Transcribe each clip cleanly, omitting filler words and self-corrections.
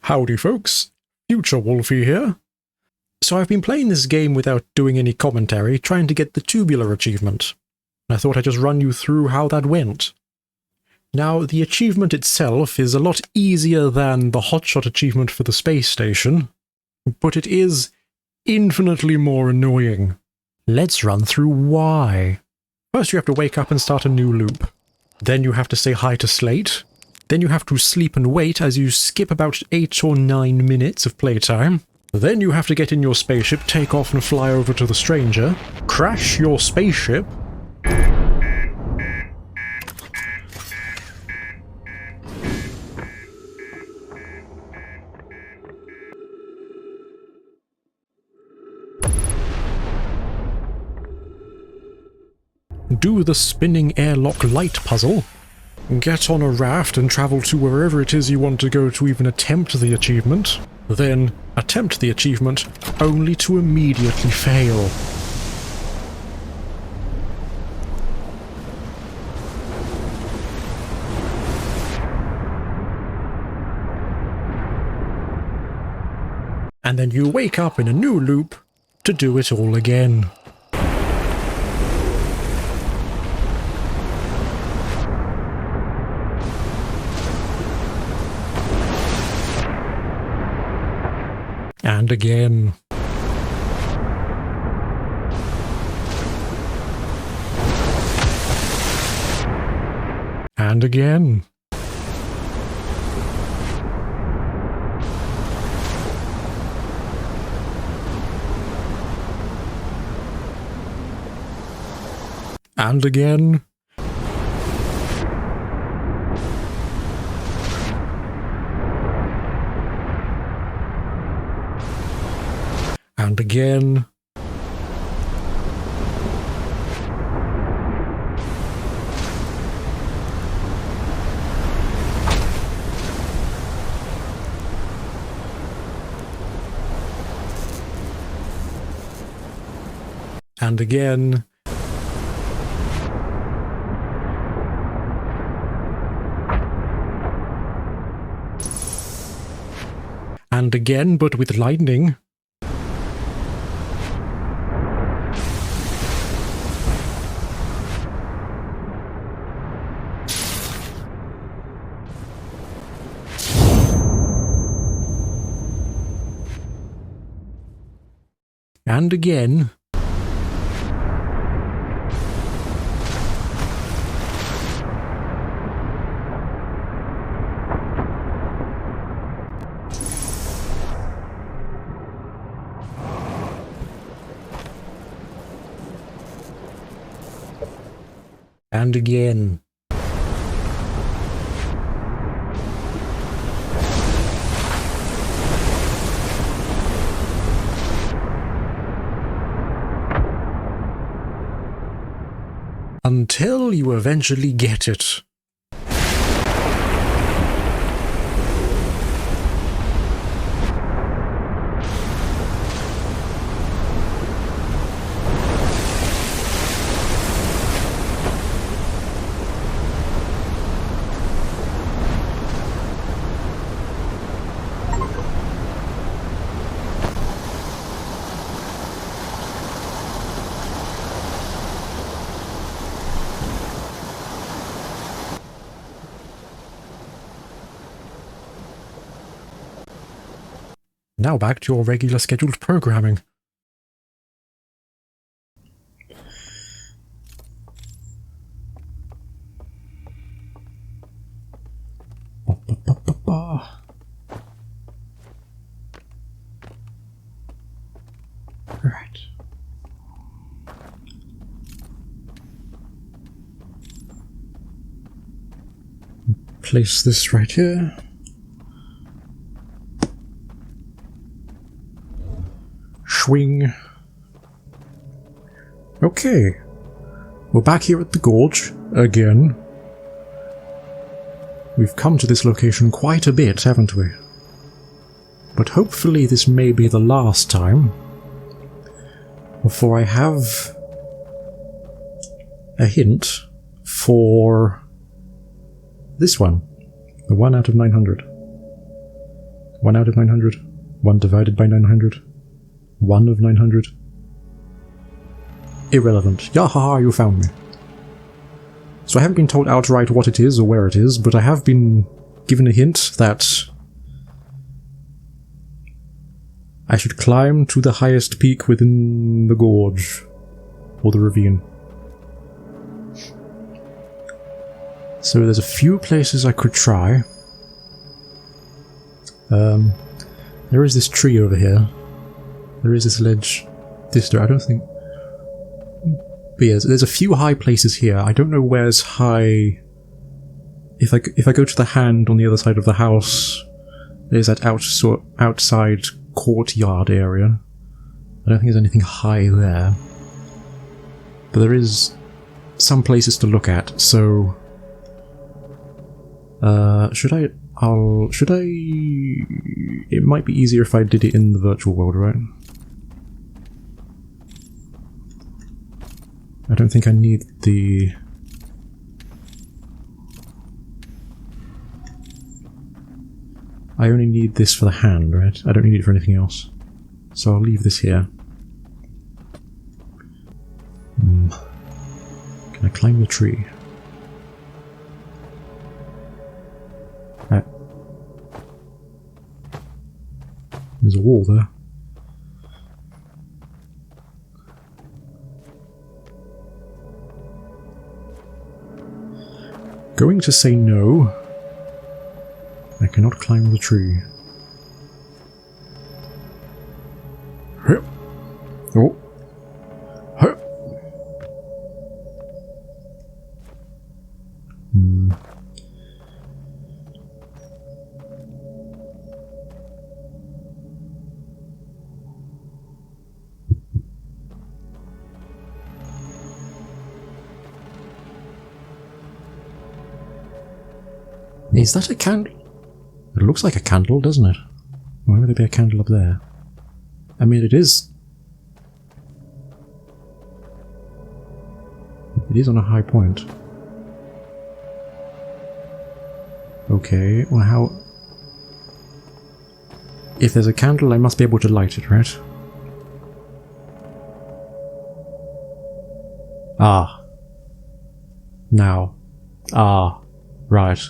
Howdy folks, Future Wolfie here. So I've been playing this game without doing any commentary, trying to get the tubular achievement. I thought I'd just run you through how that went. Now, the achievement itself is a lot easier than the hotshot achievement for the space station, but it is infinitely more annoying. Let's run through why. First you have to wake up and start a new loop. Then you have to say hi to Slate. Then you have to sleep and wait as you skip about 8 or 9 minutes of playtime. Then you have to get in your spaceship, take off and fly over to the stranger, crash your spaceship, do the spinning airlock light puzzle, get on a raft and travel to wherever it is you want to go to even attempt the achievement, then attempt the achievement only to immediately fail. And then you wake up in a new loop to do it all again. And again. And again. And again. And again. And again. And again, but with lightning. And again. And again. Until you eventually get it. Now back to your regular scheduled programming. Right. Place this right here. Swing. Okay. We're back here at the gorge again. We've come to this location quite a bit, haven't we? But hopefully this may be the last time. For I have a hint for this one. The 1 out of 900. 1 out of 900. 1 divided by 900. 1 of 900. Irrelevant. Yahaha, you found me. So I haven't been told outright what it is or where it is, but I have been given a hint that I should climb to the highest peak within the gorge, or the ravine. So there's a few places I could try. There is this tree over here. There is this ledge. This door, I don't think... But yeah, there's a few high places here. I don't know where's high... If I go to the hand on the other side of the house, there's that outside courtyard area. I don't think there's anything high there. But there is some places to look at, so... should I... It might be easier if I did it in the virtual world, right? I don't think I need the... I only need this for the hand, right? I don't need it for anything else. So I'll leave this here. Can I climb the tree? There's a wall there. Going to say no. I cannot climb the tree. Oh. Is that a candle? It looks like a candle, doesn't it? Why would there be a candle up there? I mean, it is... It is on a high point. Okay, well how... If there's a candle, I must be able to light it, right? Ah. Now. Ah. Right.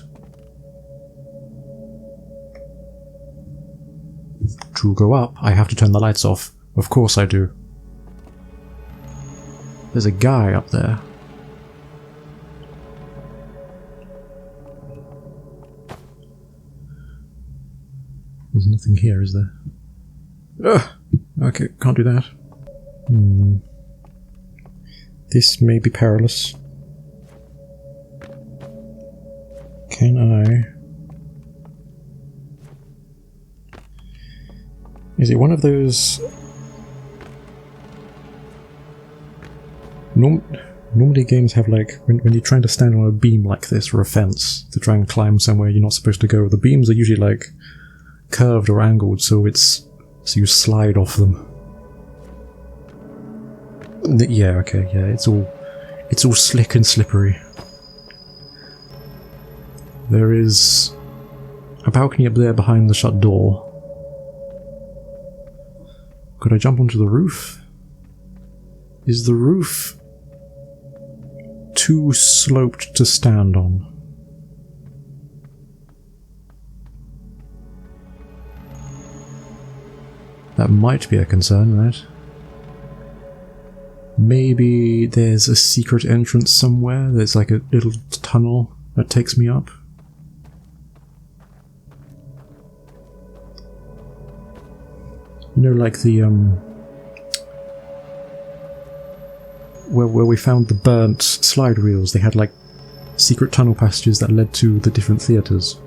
To go up, I have to turn the lights off. Of course I do. There's a guy up there. There's nothing here, is there? Ugh! Okay, can't do that. This may be perilous. Can I... Is it one of those... Normally games have like, when you're trying to stand on a beam like this, or a fence, to try and climb somewhere you're not supposed to go, the beams are usually like curved or angled, so you slide off them. Yeah, okay, yeah, it's all slick and slippery. There is a balcony up there behind the shut door. Could I jump onto the roof? Is the roof too sloped to stand on? That might be a concern, right? Maybe there's a secret entrance somewhere. There's like a little tunnel that takes me up. You know, like the, where we found the burnt slide wheels, they had like secret tunnel passages that led to the different theatres.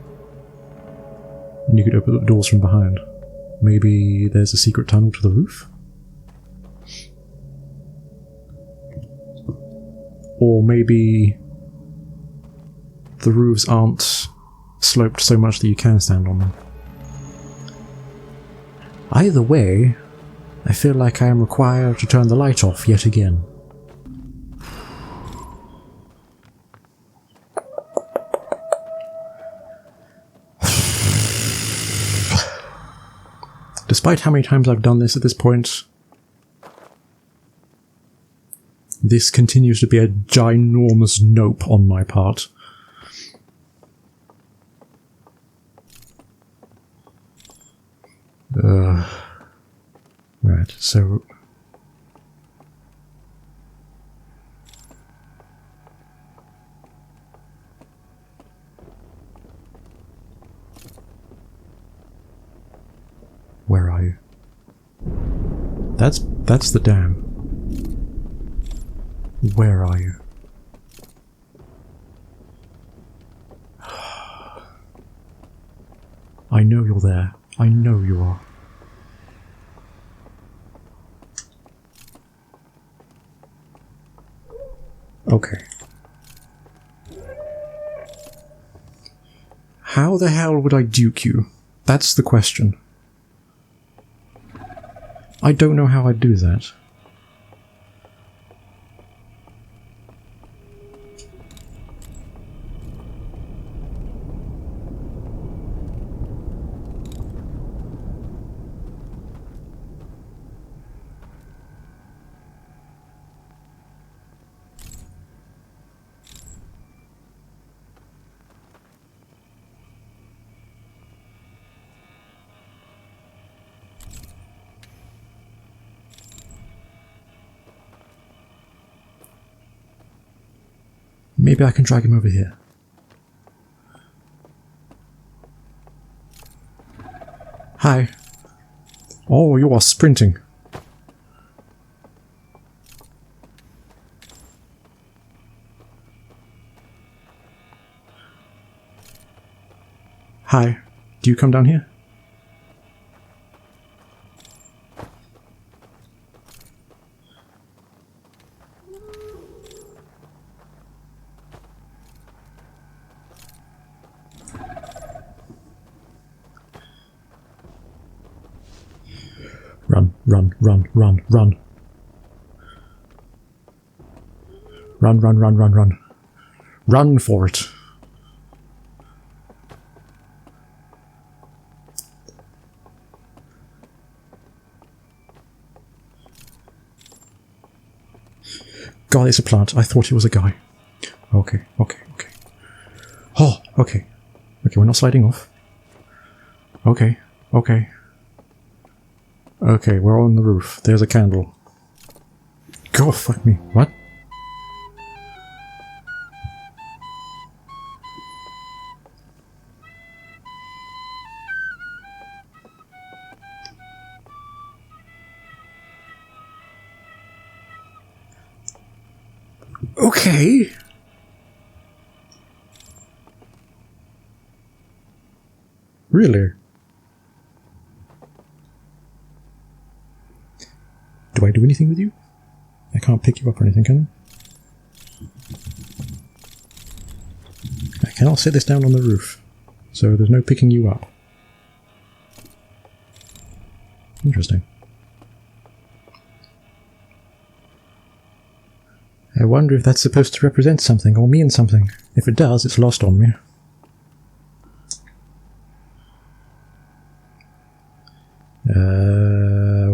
And you could open the doors from behind. Maybe there's a secret tunnel to the roof? Or maybe the roofs aren't sloped so much that you can stand on them. Either way, I feel like I am required to turn the light off yet again. Despite how many times I've done this at this point, this continues to be a ginormous nope on my part. Right, so... Where are you? That's the dam. Where are you? I know you're there. I know you are. Okay. How the hell would I duke you? That's the question. I don't know how I'd do that. Maybe I can drag him over here. Hi. Oh, you are sprinting. Hi. Do you come down here? Run, run, run, run, run. Run, run, run, run, run. Run for it. God, it's a plant. I thought it was a guy. Okay, okay, okay. Oh, okay. Okay, we're not sliding off. Okay, okay. Okay, we're on the roof. There's a candle. God, fuck me. What? Okay. Really? Do I do anything with you? I can't pick you up or anything, can I? I cannot set this down on the roof, so there's no picking you up. Interesting. I wonder if that's supposed to represent something or mean something. If it does, it's lost on me.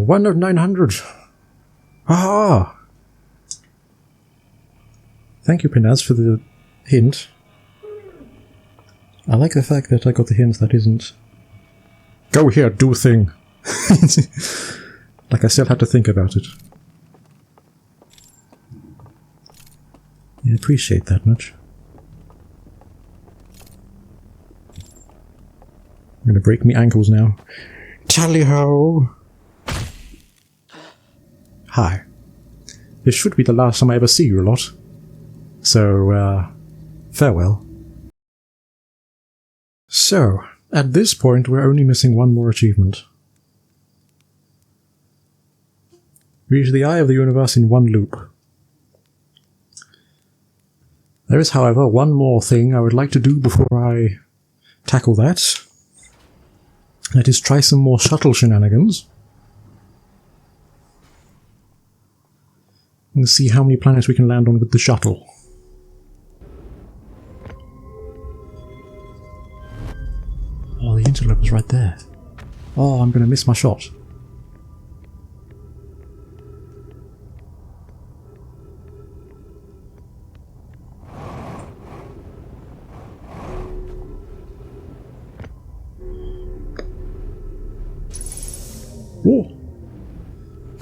One of 900. Ah! Thank you, Pinaz, for the hint. I like the fact that I got the hint that isn't... Go here, do thing! Like I still had to think about it. I appreciate that much. I'm gonna break me ankles now. Tally-ho! Hi. This should be the last time I ever see you lot. So, farewell. So, at this point we're only missing one more achievement. Reach the eye of the universe in one loop. There is, however, one more thing I would like to do before I tackle that. That is try some more shuttle shenanigans. And see how many planets we can land on with the shuttle. Oh, the interloper's right there. Oh, I'm going to miss my shot.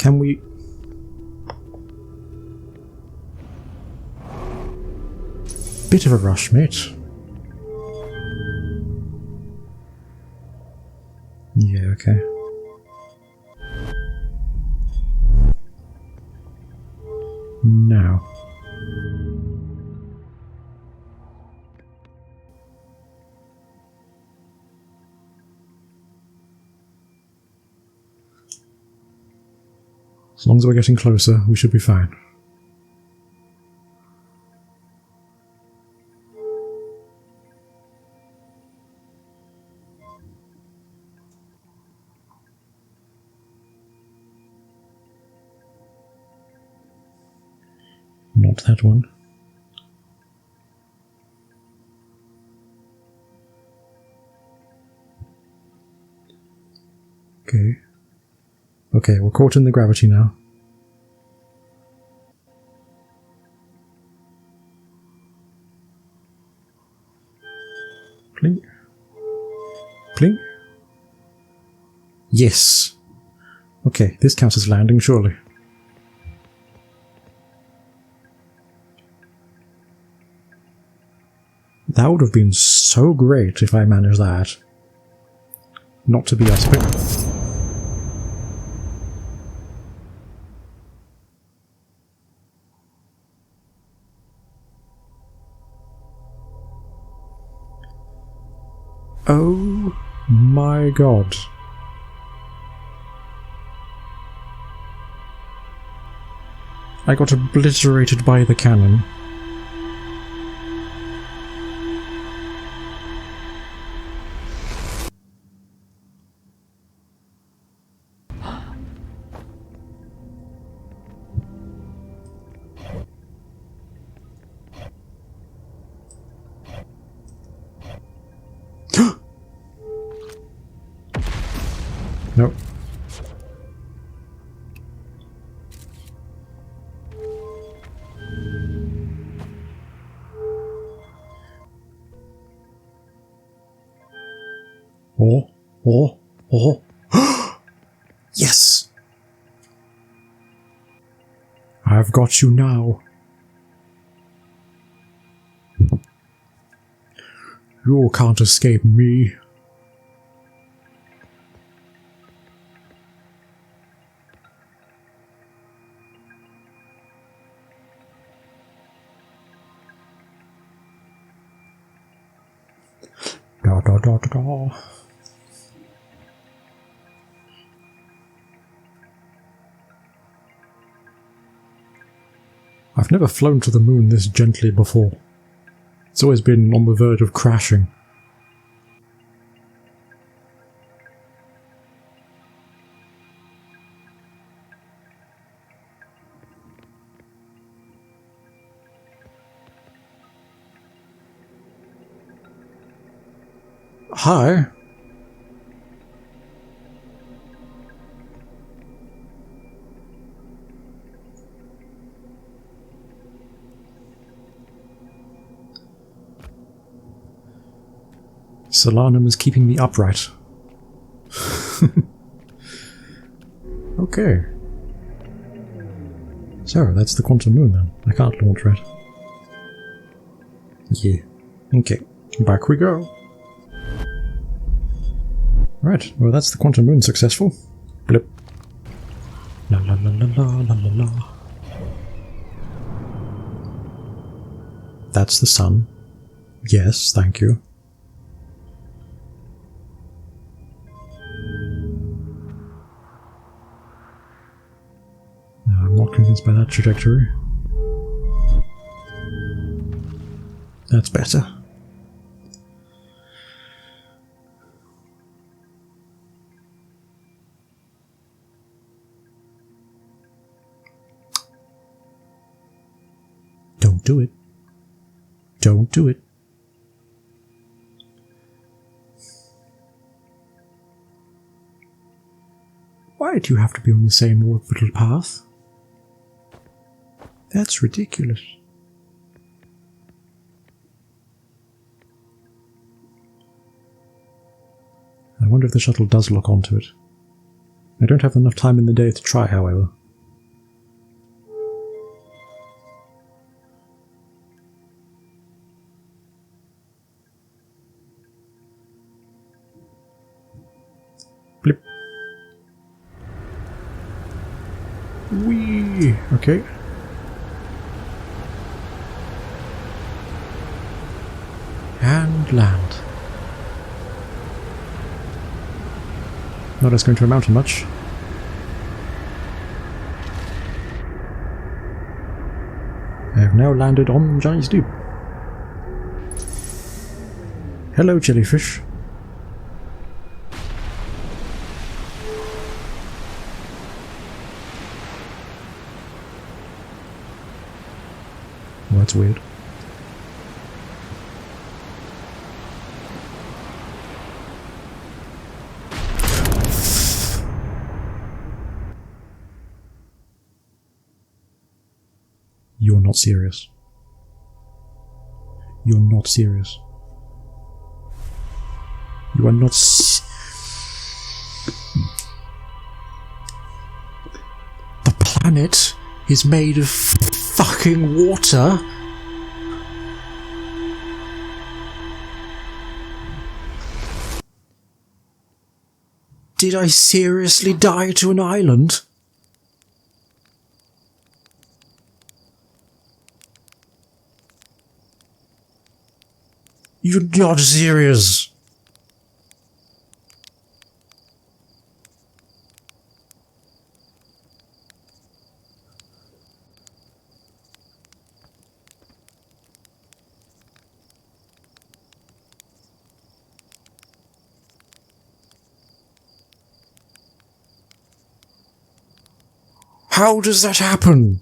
Can we... Bit of a rush, mate. Yeah, okay. Now. As long as we're getting closer, we should be fine. Not that one. Okay. Okay, we're caught in the gravity now. Plink. Plink. Yes. Okay, this counts as landing, surely. That would have been so great if I managed that. Not to be a spin. Oh my god. I got obliterated by the cannon. Nope. Oh. Yes! I've got you now. You can't escape me. Da da da da da. I've never flown to the moon this gently before. It's always been on the verge of crashing. Hi. Solanum is keeping me upright. Okay. So, that's the quantum moon then. I can't launch right. Yeah. Okay. Back we go. Right, well that's the quantum moon successful. Blip. La la la la la la la la. That's the sun. Yes, thank you. No, I'm not convinced by that trajectory. That's better. Don't do it. Don't do it. Why do you have to be on the same orbital path? That's ridiculous. I wonder if the shuttle does lock onto it. I don't have enough time in the day to try, however. Blip. Whee! Okay. And land. Not as going to amount to much. I have now landed on Giant's Deep. Hello, jellyfish. Well, that's weird. You're not serious. You're not serious. You are not The planet is made of fucking water? Did I seriously die to an island? You're not serious. How does that happen?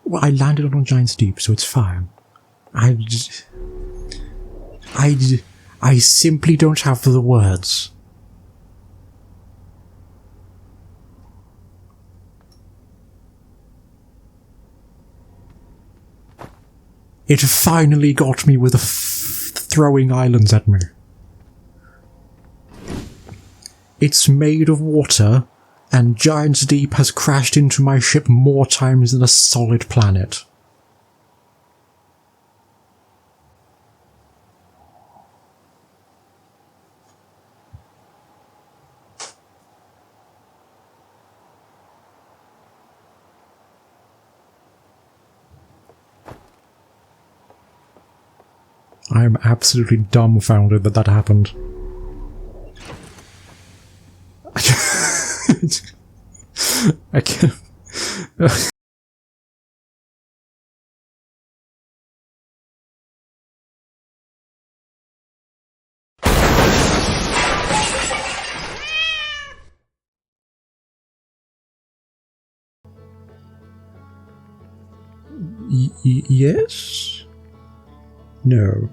Well, I landed on Giant's Deep, so it's fine. I simply don't have the words. It finally got me with throwing islands at me. It's made of water, and Giant's Deep has crashed into my ship more times than a solid planet. I am absolutely dumbfounded that that happened. I can't... Yes? No.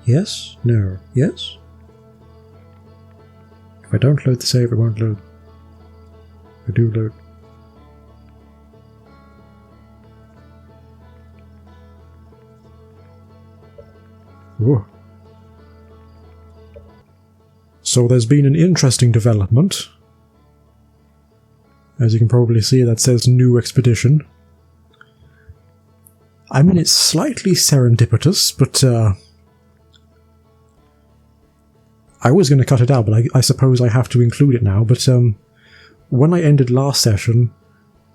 Yes? No. Yes? If I don't load the save, it won't load. If I do load. Whoa. So there's been an interesting development. As you can probably see, that says new expedition. I mean, it's slightly serendipitous, but I was going to cut it out, but I suppose I have to include it now. But when I ended last session,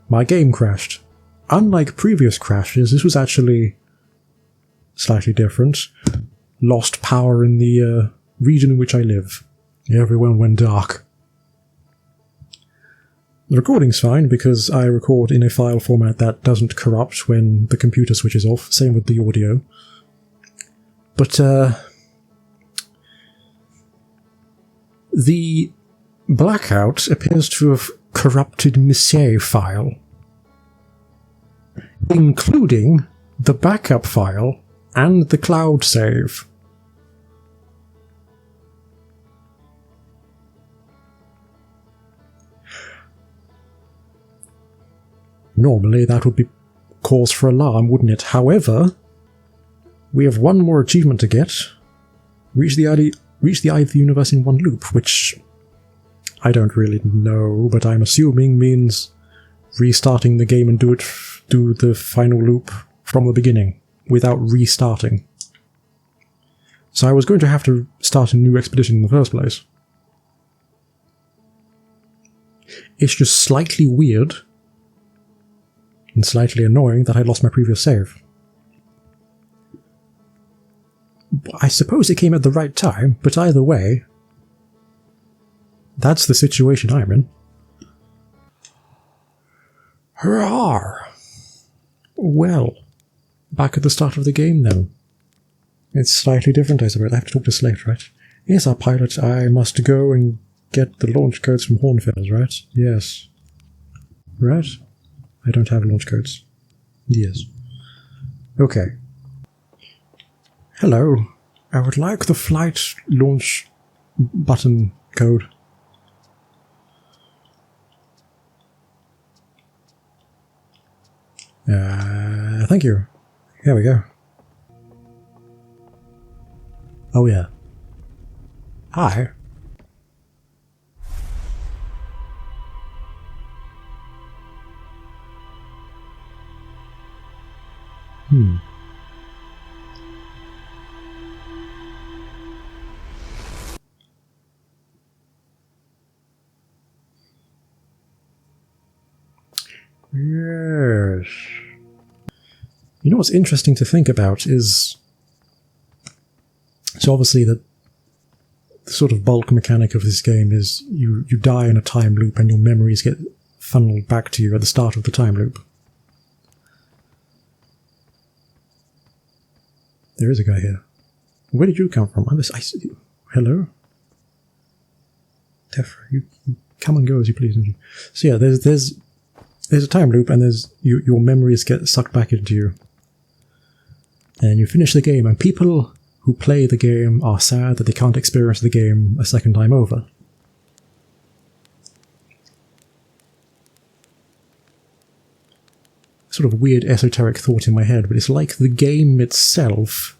my game crashed. Unlike previous crashes, this was actually slightly different. Lost power in the region in which I live. Everyone went dark. The recording's fine because I record in a file format that doesn't corrupt when the computer switches off. Same with the audio. But the blackout appears to have corrupted Messier file, including the backup file and the cloud save. Normally that would be cause for alarm, wouldn't it? However, we have one more achievement to get. Reach the eye of the universe in one loop, which I don't really know, but I'm assuming means restarting the game and do the final loop from the beginning without restarting. So I was going to have to start a new expedition in the first place. It's just slightly weird and slightly annoying that I lost my previous save. I suppose it came at the right time, but either way, that's the situation I'm in. Hurrah! Well, back at the start of the game then. It's slightly different, I suppose. I have to talk to Slate, right? Yes, our pilot, I must go and get the launch codes from Hornfels, right? Yes. Right? I don't have launch codes. Yes. Okay. Hello. I would like the flight launch button code. Thank you. Here we go. Oh yeah. Hi. Yes. You know what's interesting to think about is, so obviously the sort of bulk mechanic of this game is you die in a time loop and your memories get funneled back to you at the start of the time loop. There is a guy here. Where did you come from? I see you. Hello? Tefra, you come and go as you please, don't you? So yeah, there's a time loop and your memories get sucked back into you. And you finish the game, and people who play the game are sad that they can't experience the game a second time over. Sort of weird esoteric thought in my head, but it's like the game itself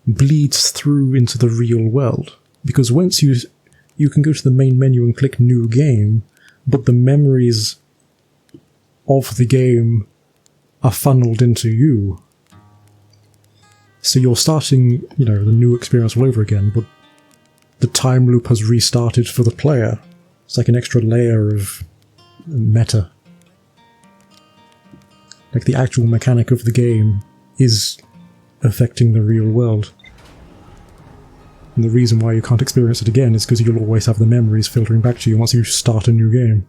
bleeds through into the real world. Because once you can go to the main menu and click New Game, but the memories of the game are funneled into you. So you're starting, the new experience all over again, but the time loop has restarted for the player. It's like an extra layer of meta. Like the actual mechanic of the game is affecting the real world. And the reason why you can't experience it again is because you'll always have the memories filtering back to you once you start a new game.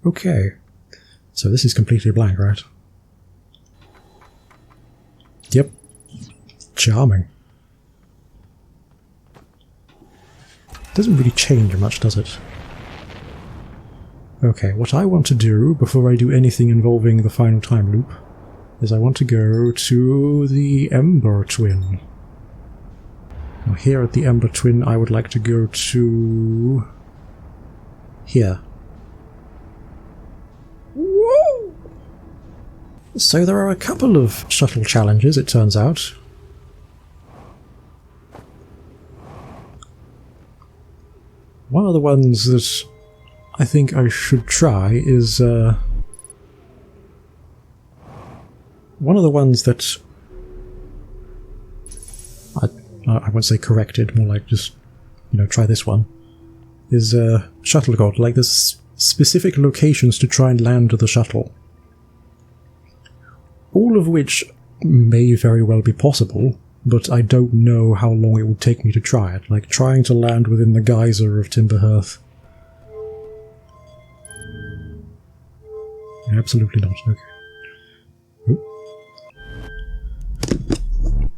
Okay, so this is completely blank, right? Yep. Charming. Doesn't really change much, does it? Okay, what I want to do before I do anything involving the final time loop is I want to go to the Ember Twin. Now here at the Ember Twin I would like to go to here. Whoa! So there are a couple of shuttle challenges, it turns out. One of the ones that I think I should try is one of the ones that I won't say corrected, more like just, try this one, is shuttle god. Like there's specific locations to try and land the shuttle. All of which may very well be possible, but I don't know how long it would take me to try it. Like trying to land within the geyser of Timberhearth. Absolutely not.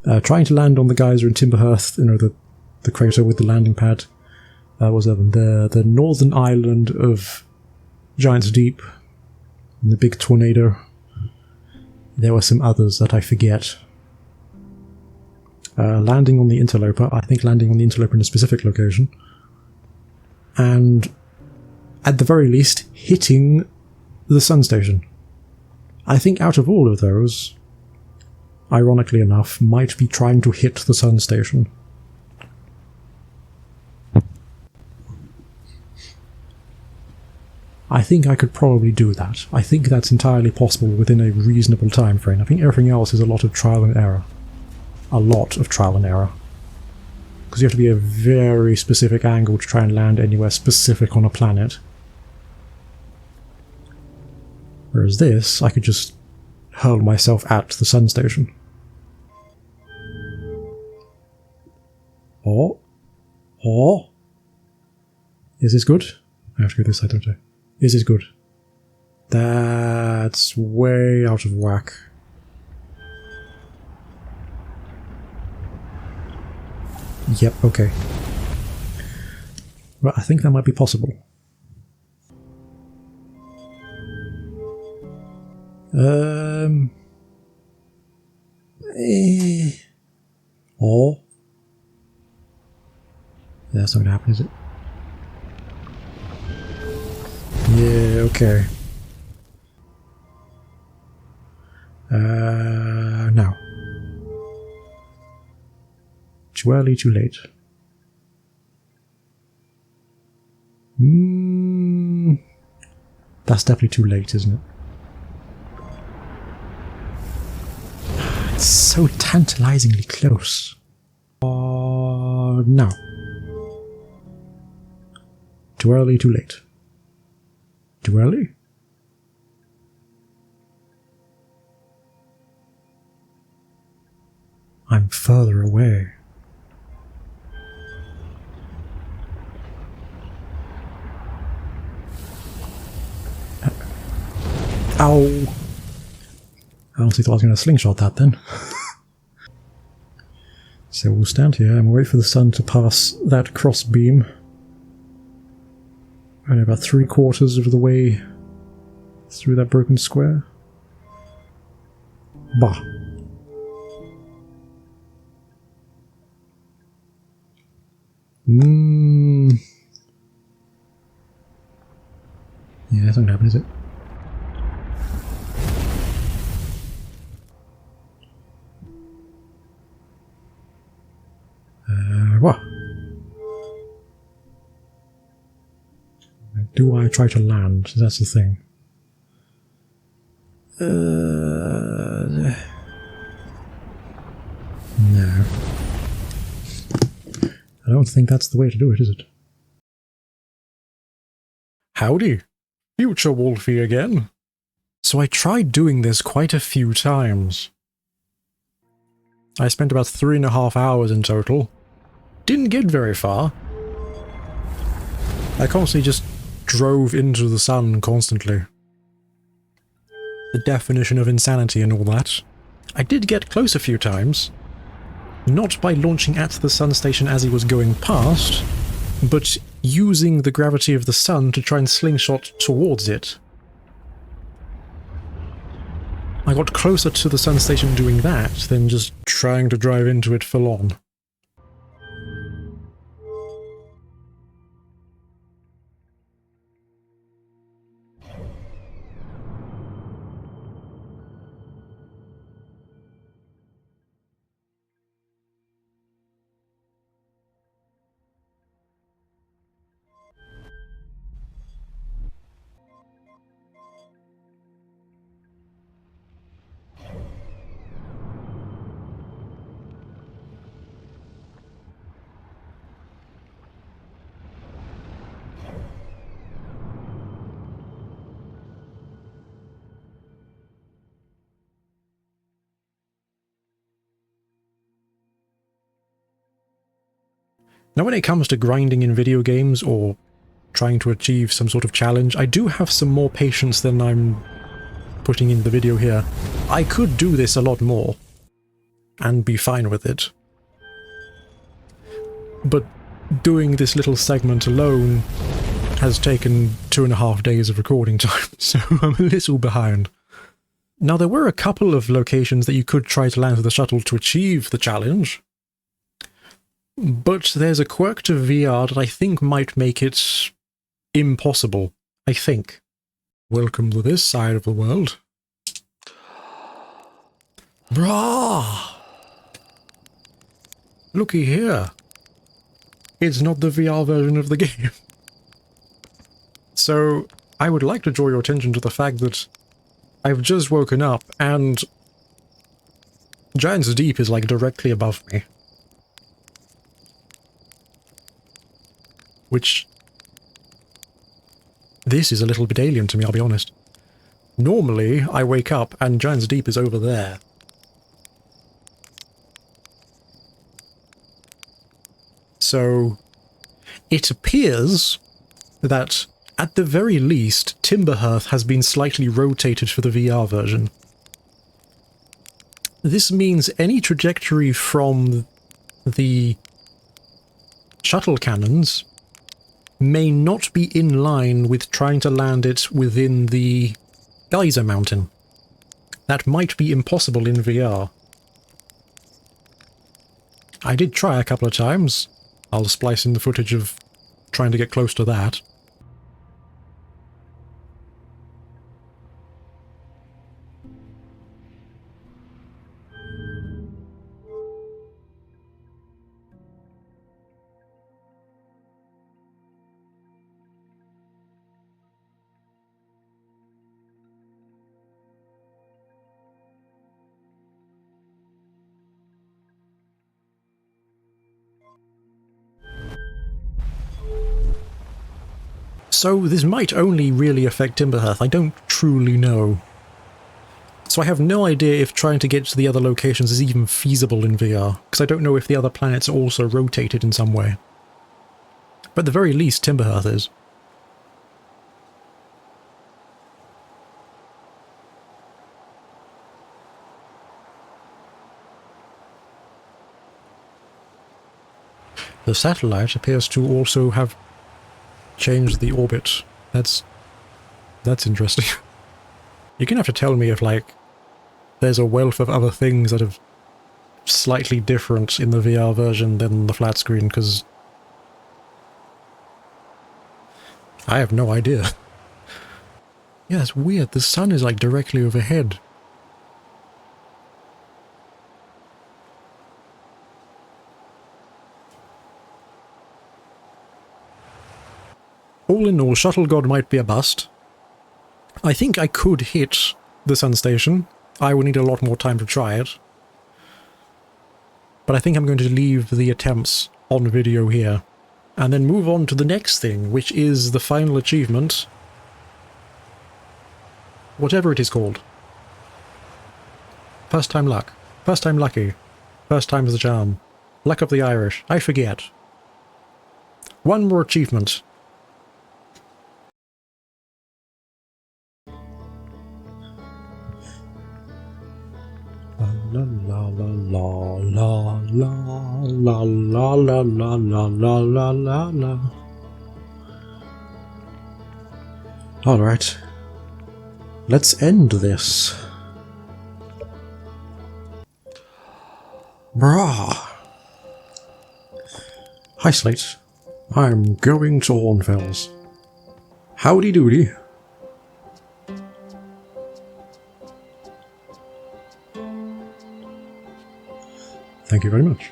Okay. Trying to land on the geyser in Timberhearth, the crater with the landing pad. Was the northern island of Giant's Deep, and the big tornado. There were some others that I forget. landing on the interloper, I think landing on the interloper in a specific location, and at the very least hitting the sun station. I think out of all of those, ironically enough, might be trying to hit the sun station. I think I could probably do that. I think that's entirely possible within a reasonable time frame. I think everything else is a lot of trial and error. A lot of trial and error. Because you have to be a very specific angle to try and land anywhere specific on a planet. Whereas this, I could just hurl myself at the sun station. Oh. Is this good? I have to go this side, don't I? Is this good? That's way out of whack. Yep, okay. Well, I think that might be possible. Oh. That's not gonna happen, is it? Yeah, okay. Now. Too early, too late. That's definitely too late, isn't it? It's so tantalizingly close. Now. Too early, too late. Too early? I'm further away. Ow! I honestly thought I was going to slingshot that then. So we'll stand here and wait for the sun to pass that cross beam. Only about 3/4 of the way through that broken square. Bah. Yeah, that's not gonna happen, is it? What? Do I try to land? That's the thing. No. I don't think that's the way to do it, is it? Howdy. Future Wolfie again. So I tried doing this quite a few times. I spent about 3.5 hours in total. Didn't get very far. I constantly just drove into the sun constantly. The definition of insanity and all that. I did get close a few times. Not by launching at the sun station as he was going past, but using the gravity of the sun to try and slingshot towards it. I got closer to the sun station doing that than just trying to drive into it full on. Now when it comes to grinding in video games or trying to achieve some sort of challenge, I do have some more patience than I'm putting in the video here. I could do this a lot more and be fine with it. But doing this little segment alone has taken 2.5 days of recording time, so I'm a little behind. Now there were a couple of locations that you could try to land with the shuttle to achieve the challenge. But there's a quirk to VR that I think might make it impossible. I think. Welcome to this side of the world. Brah! Looky here. It's not the VR version of the game. So, I would like to draw your attention to the fact that I've just woken up and Giant's Deep is like directly above me. Which... this is a little bit alien to me, I'll be honest. Normally, I wake up and Giant's Deep is over there. So, it appears that, at the very least, Timberhearth has been slightly rotated for the VR version. This means any trajectory from the shuttle cannons may not be in line with trying to land it within the geyser mountain. That might be impossible in VR. I did try a couple of times. I'll splice in the footage of trying to get close to that. So this might only really affect Timberhearth, I don't truly know. So I have no idea if trying to get to the other locations is even feasible in VR, because I don't know if the other planets are also rotated in some way. But at the very least, Timberhearth is. The satellite appears to also have changed the orbit. That's interesting. You're gonna have to tell me if, like, there's a wealth of other things that are slightly different in the VR version than the flat screen, because I have no idea. Yeah, it's weird. The sun is, like, directly overhead. All in all, Shuttle God might be a bust. I think I could hit the sun station. I would need a lot more time to try it. But I think I'm going to leave the attempts on video here, and then move on to the next thing, which is the final achievement. Whatever it is called. First time luck. First time lucky. First time's the charm. Luck of the Irish. I forget. One more achievement. La la la la la la la la la la la la la la. Alright. Let's end this. Brah. Hi Slate. I'm going to Hornfells. Howdy doody. Thank you very much.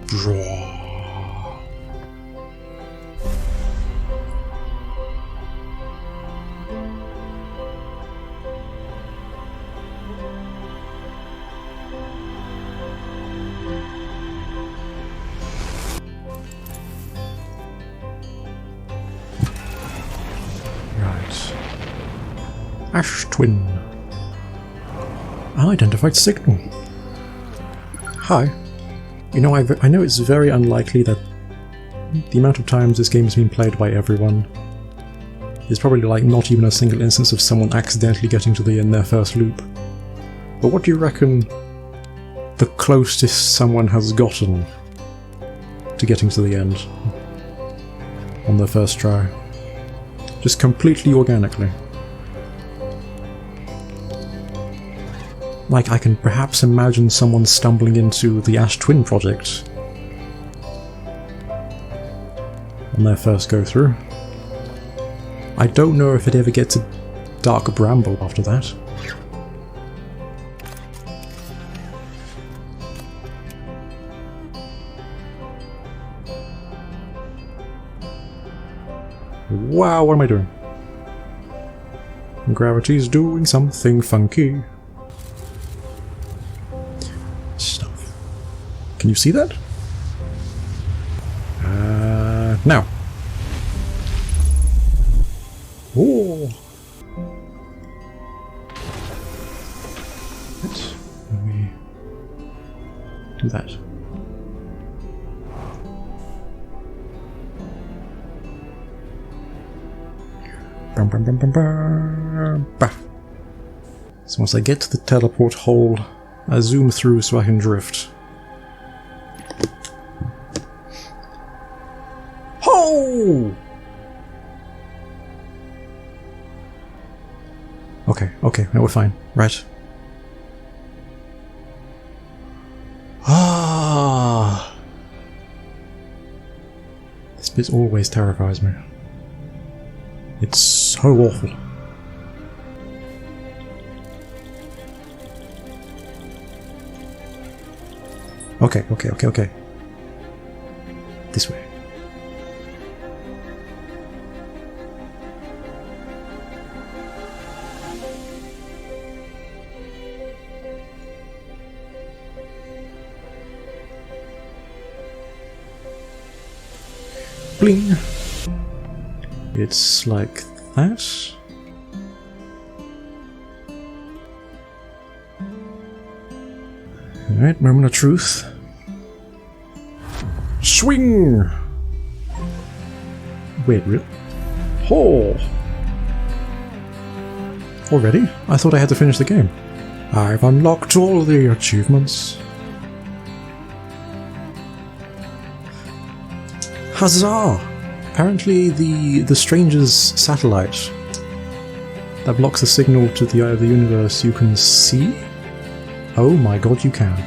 Draw. Right. Ash Twin. Unidentified signal. Hi. You know, I know it's very unlikely that the amount of times this game has been played by everyone is probably like not even a single instance of someone accidentally getting to the end their first loop. But what do you reckon the closest someone has gotten to getting to the end on their first try? Just completely organically. Like, I can perhaps imagine someone stumbling into the Ash Twin project on their first go-through. I don't know if it ever gets a dark bramble after that. Wow, what am I doing? Gravity's doing something funky. Stuff. Can you see that? Now. Oh. Let me do that. Bum, bum, bum, bum, bum, bah. So once I get to the teleport hole, I zoom through so I can drift. Ho! Okay, now we're fine. Right. Ah! This bit always terrifies me. It's so awful. Okay. This way. Bling! It's like that. Alright, moment of truth. Swing! Wait, really? Oh! Already? I thought I had to finish the game. I've unlocked all the achievements. Huzzah! Apparently the Stranger's satellite that blocks the signal to the eye of the universe you can see? Oh my god, you can.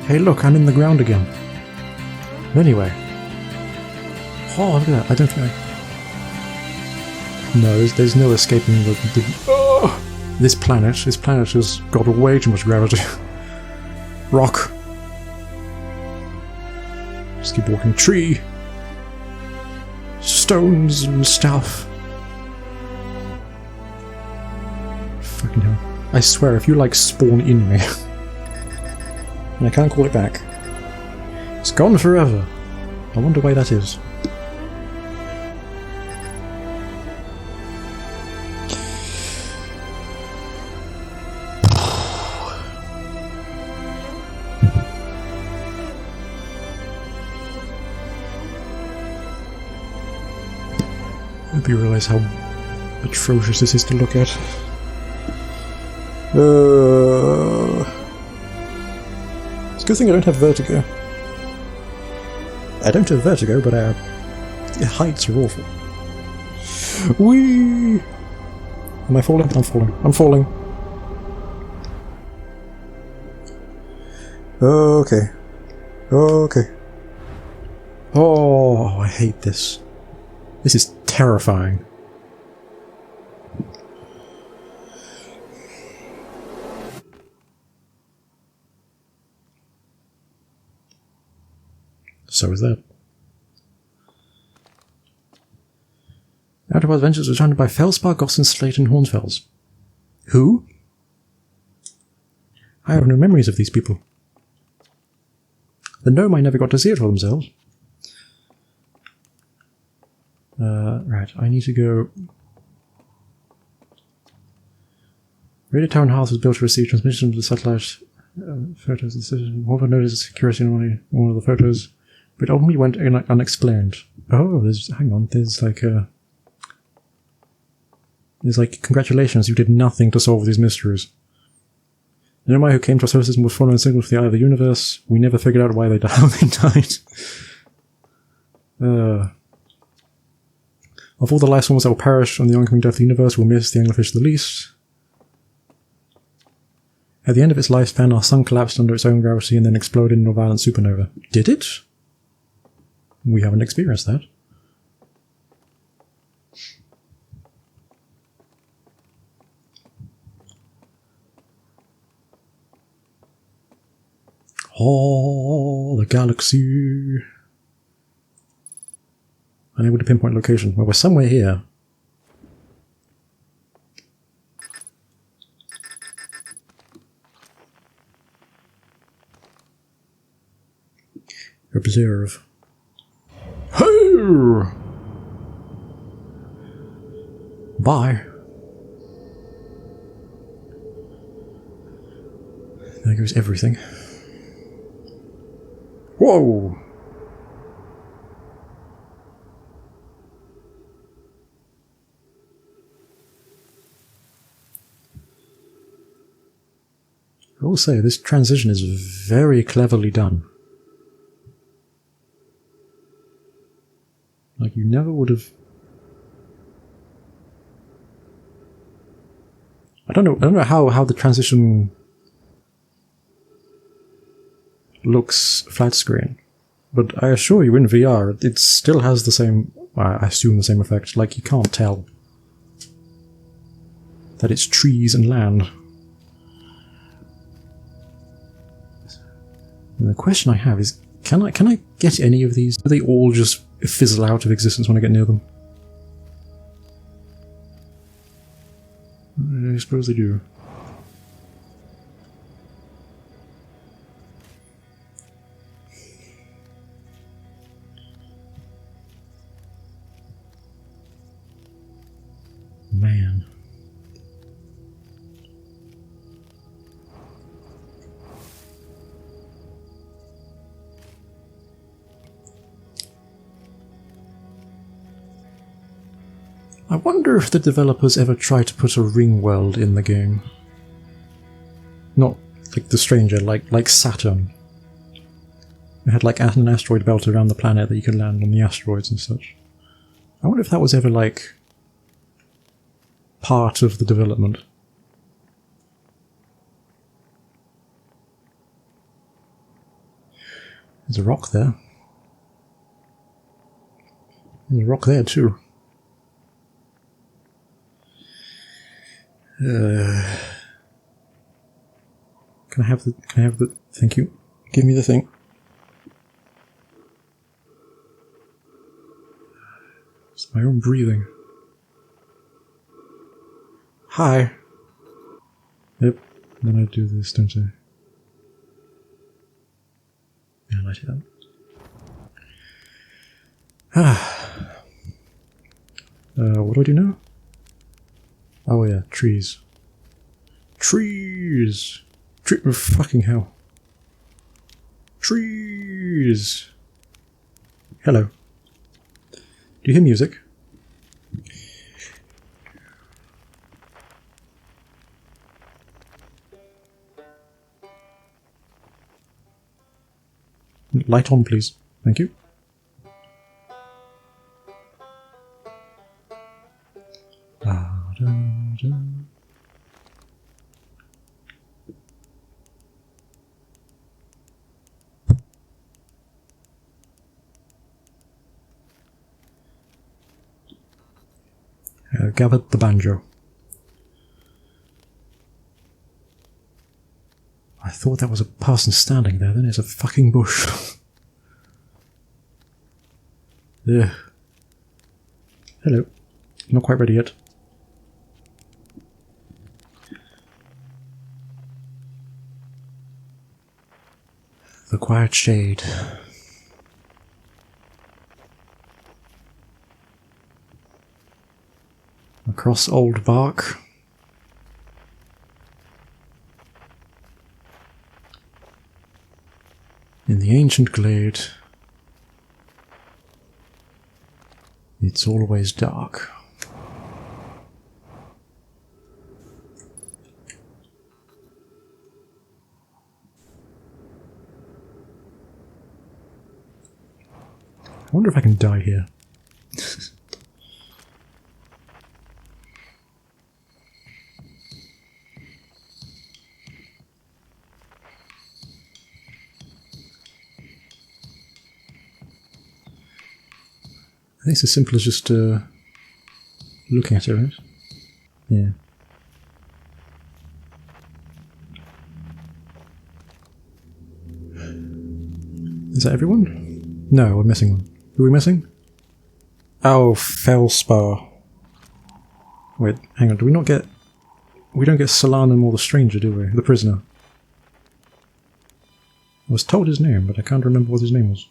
Hey look, I'm in the ground again. Anyway. Oh, look at that. I don't think I... No, there's no escaping oh! This planet has got way too much gravity. Rock. Just keep walking. Tree. Stones and stuff. Fucking hell. I swear, if you like spawn in me, and I can't call it back, it's gone forever. I wonder why that is. I hope you realise how atrocious this is to look at. It's a good thing I don't have vertigo. I don't have vertigo, but heights are awful. Whee! Am I falling? I'm falling. I'm falling. Okay. Okay. Oh, I hate this. This is terrifying. So is that. Outer Wild Adventures was founded by Felspar, Gosson, Slate, and Hornfells. Who? I have no memories of these people. The gnome I never got to see it for themselves. Right, I need to go... Radio Tower and Hearth was built to receive transmission of the satellite photos. Whoever noticed accuracy in one of the photos, but ultimately went unexplained. Oh, hang on, there's like congratulations, you did nothing to solve these mysteries. The Nomai who came to our solar system was following a signal for the eye of the universe. We never figured out why they died. Of all the life forms that will perish on the oncoming death of the universe, we'll miss the anglerfish the least. At the end of its lifespan, our sun collapsed under its own gravity and then exploded into a violent supernova. Did it? We haven't experienced that. Oh, the galaxy. Unable to pinpoint location. Well, we're somewhere here. Observe. Ho! Bye. There goes everything. Whoa! I will say, this transition is very cleverly done. Like, you never would have... I don't know how the transition looks flat screen, but I assure you in VR it still has the same, I assume the same effect. Like, you can't tell that it's trees and land. And the question I have is, can I get any of these? Do they all just fizzle out of existence when I get near them? I suppose they do. Man. I wonder if the developers ever tried to put a ring world in the game. Not like the Stranger, like Saturn. It had like an asteroid belt around the planet that you could land on the asteroids and such. I wonder if that was ever like part of the development. There's a rock there. There's a rock there too. Can I have the, thank you. Give me the thing. It's my own breathing. Hi. Yep. Then I do this, don't I? Yeah, light it up. What do I do now? Oh yeah, trees. Trees! Fucking hell. Trees! Hello. Do you hear music? Light on, please. Thank you. Gathered the banjo. I thought that was a person standing there, then it's a fucking bush. Yeah. Hello. Not quite ready yet. The quiet shade. Across old bark. In the ancient glade. It's always dark. I wonder if I can die here. think it's as simple as just looking at it, right? Yeah. Is that everyone? No, we're missing one. Who are we missing? Oh, Felspar. Wait, hang on, do we not get... We don't get Solanum or the stranger, do we? The prisoner. I was told his name, but I can't remember what his name was.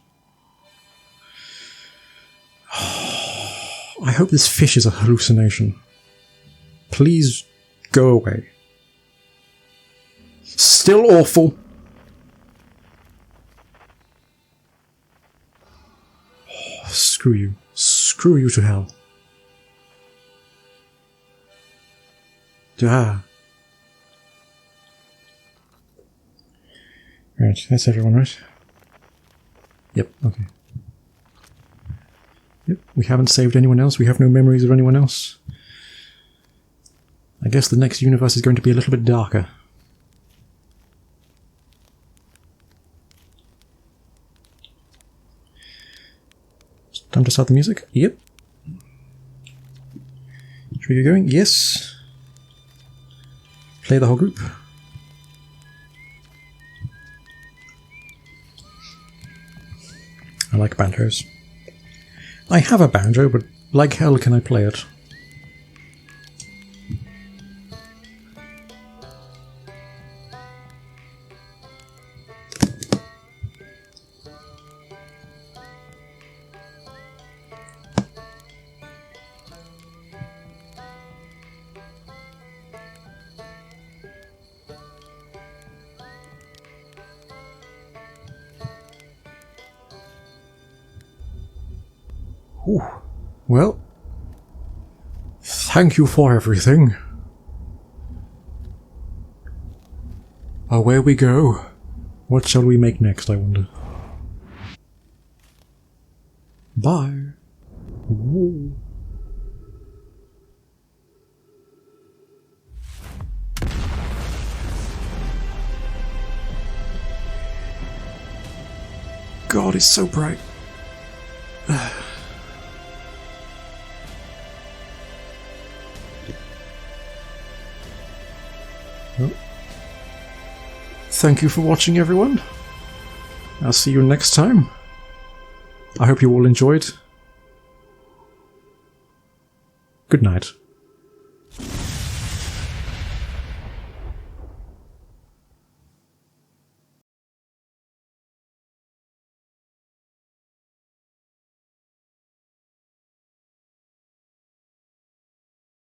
I hope this fish is a hallucination. Please go away. Still awful. Oh, screw you. Screw you to hell. Ah. Right, that's everyone, right? Yep, okay. Yep, we haven't saved anyone else. We have no memories of anyone else. I guess the next universe is going to be a little bit darker. Time to start the music? Yep. Should we get going? Yes. Play the whole group. I like banjos. I have a banjo, but like hell can I play it? Ooh. Well, thank you for everything. Away we go. What shall we make next, I wonder? Bye. Ooh. God, it's so bright. Well, thank you for watching, everyone. I'll see you next time. I hope you all enjoyed. Good night.